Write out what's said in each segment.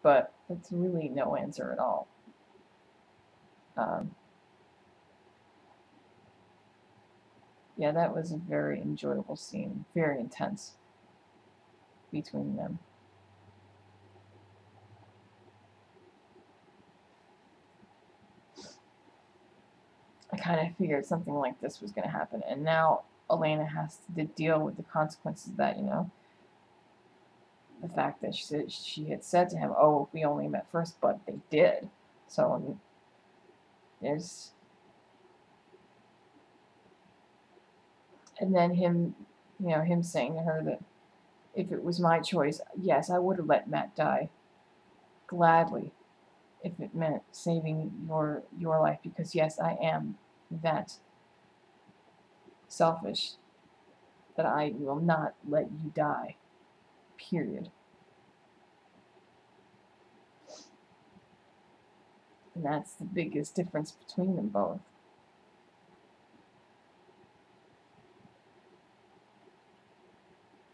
but it's really no answer at all. Um, yeah, that was a very enjoyable scene, very intense between them. I kind of figured something like this was going to happen, and now Elena has to deal with the consequences of that. The fact that she had said to him, "Oh, we only met first," but they did. So there's, and then him saying to her that if it was my choice, yes, I would have let Matt die gladly if it meant saving your life, because yes, I am that selfish that I will not let you die. Period. And that's the biggest difference between them both.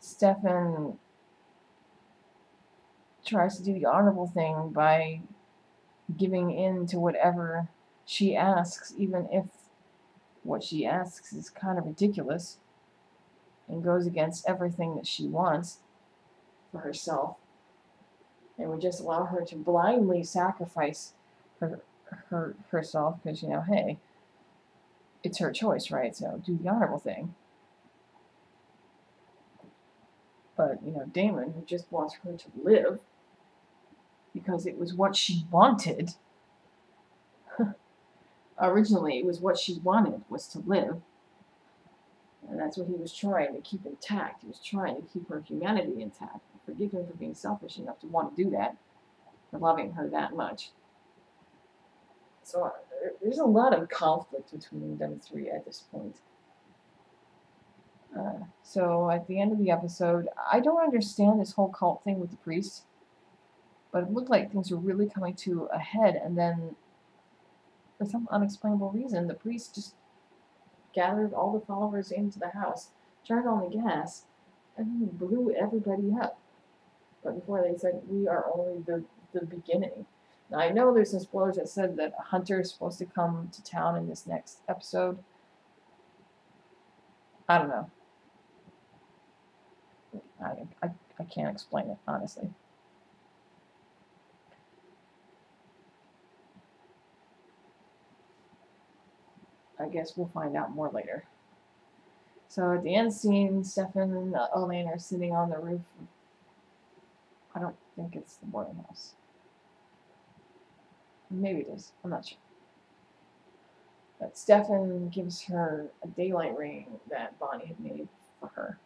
Stefan tries to do the honorable thing by giving in to whatever she asks, even if what she asks is kind of ridiculous and goes against everything that she wants for herself. And we just allow her to blindly sacrifice her herself because, hey, it's her choice, right? So do the honorable thing. But, Damon, who just wants her to live because it was what she wanted. Originally, it was what she wanted, was to live. And that's what he was trying to keep intact. He was trying to keep her humanity intact. Forgive him for being selfish enough to want to do that, for loving her that much. So there's a lot of conflict between them three at this point. So at the end of the episode, I don't understand this whole cult thing with the priest, but it looked like things were really coming to a head, and then for some unexplainable reason, the priest just gathered all the followers into the house, turned on the gas, and blew everybody up. But before they said, we are only the beginning. Now, I know there's some spoilers that said that a hunter is supposed to come to town in this next episode. I don't know. I can't explain it, honestly. I guess we'll find out more later. So at the end scene, Stefan and Elaine are sitting on the roof. I don't think it's the boarding house. Maybe it is. I'm not sure. But Stefan gives her a daylight ring that Bonnie had made for her.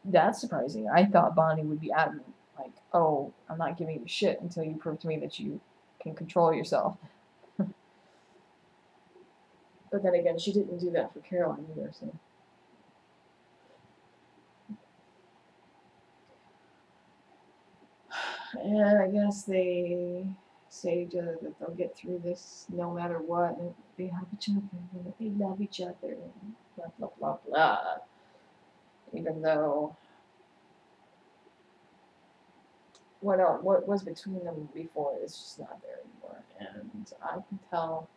That's surprising. I thought Bonnie would be adamant, like, "Oh, I'm not giving you shit until you prove to me that you can control yourself." But then again, she didn't do that for Caroline either, so. And I guess they say that they'll get through this no matter what, and they help each other, and they love each other, and blah, blah, blah, blah. Even though what was between them before is just not there anymore. And I can tell,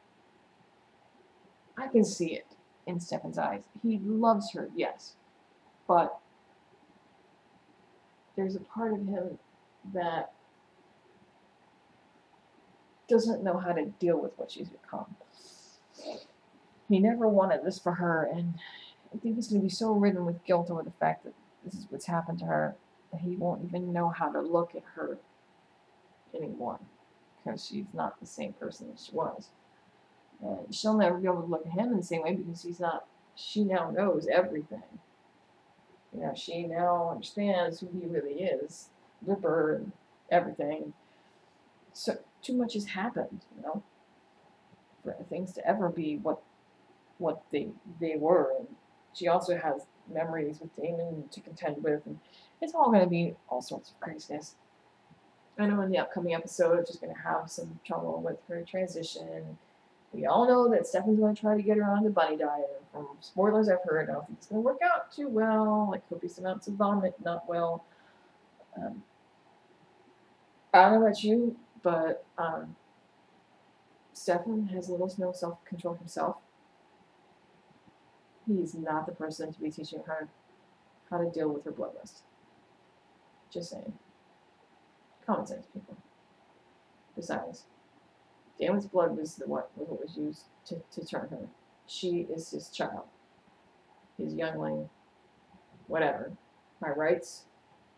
I can see it in Stefan's eyes. He loves her, yes, but there's a part of him that doesn't know how to deal with what she's become. He never wanted this for her, and I think he's going to be so ridden with guilt over the fact that this is what's happened to her that he won't even know how to look at her anymore, because she's not the same person as she was. And she'll never be able to look at him in the same way because she now knows everything. She now understands who he really is, Ripper and everything. So too much has happened, for things to ever be what they were. And she also has memories with Damon to contend with, and it's all going to be all sorts of craziness. I know in the upcoming episode she's going to have some trouble with her transition. We all know that Stefan's going to try to get her on the bunny diet. From spoilers I've heard, I don't think it's going to work out too well. Like, copious amounts of vomit, not well. I don't know about you, but Stefan has little to no self-control himself. He's not the person to be teaching her how to deal with her blood lust. Just saying. Common sense, people. Besides, Damon's blood was what was used to turn her. She is his child, his youngling, whatever. By rights,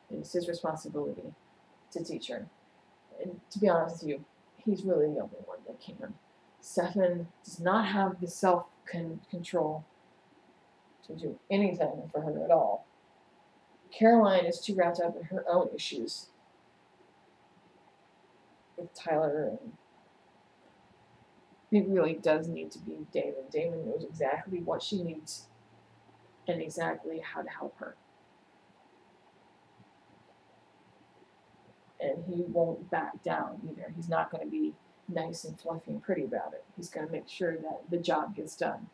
it is his responsibility to teach her. And to be honest with you, he's really the only one that can. Stefan does not have the self-control to do anything for her at all. Caroline is too wrapped up in her own issues with Tyler, and it really does need to be Damon. Damon knows exactly what she needs and exactly how to help her. And he won't back down either. He's not going to be nice and fluffy and pretty about it. He's going to make sure that the job gets done.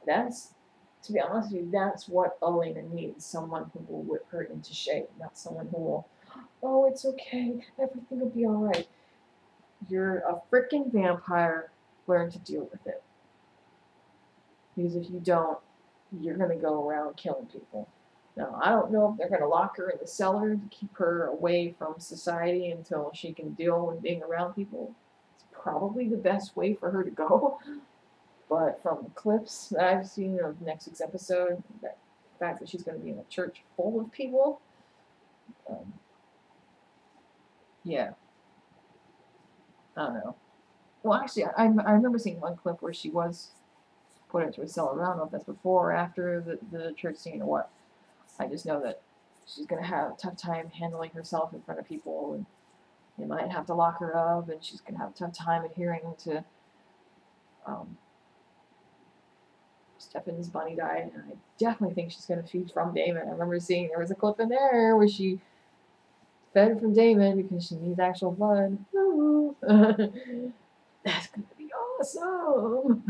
That's, to be honest with you, that's what Elena needs. Someone who will whip her into shape, not someone who will, oh, it's okay, everything will be alright. You're a freaking vampire. Learn to deal with it. Because if you don't, you're going to go around killing people. Now, I don't know if they're going to lock her in the cellar to keep her away from society until she can deal with being around people. It's probably the best way for her to go. But from the clips that I've seen of next week's episode, the fact that she's going to be in a church full of people, yeah. I don't know. Well, actually, I remember seeing one clip where she was put into a cellar. I don't know if that's before or after the church scene or what. I just know that she's going to have a tough time handling herself in front of people, and they might have to lock her up, and she's going to have a tough time adhering to Stefan's bunny diet, and I definitely think she's going to feed from Damon. I remember seeing there was a clip in there where she fed from Damon because she needs actual blood. That's going to be awesome.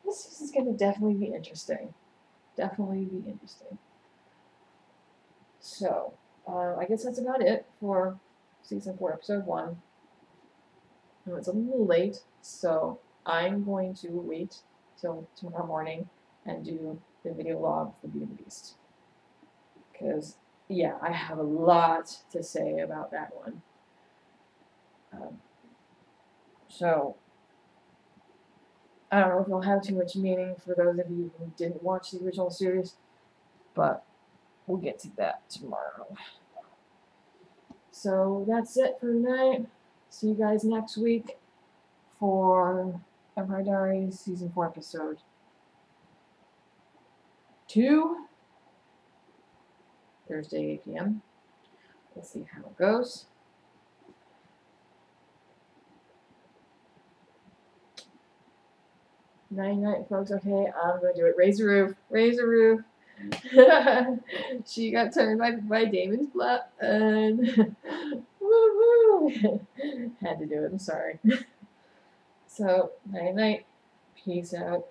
This is going to definitely be interesting. Definitely be interesting. So, I guess that's about it for season 4, episode 1. It's a little late, so I'm going to wait till tomorrow morning and do the video log for Beauty and the Beast. Because, yeah, I have a lot to say about that one. So, I don't know if it'll have too much meaning for those of you who didn't watch the original series, but we'll get to that tomorrow. So that's it for tonight. See you guys next week for Empire Diaries Season 4, Episode 2, Thursday, 8 p.m. We'll see how it goes. Night, folks. Okay, I'm going to do it. Raise the roof. Raise the roof. She got turned by Damon's blood. Woo-woo. Had to do it. I'm sorry. So, night. Peace out.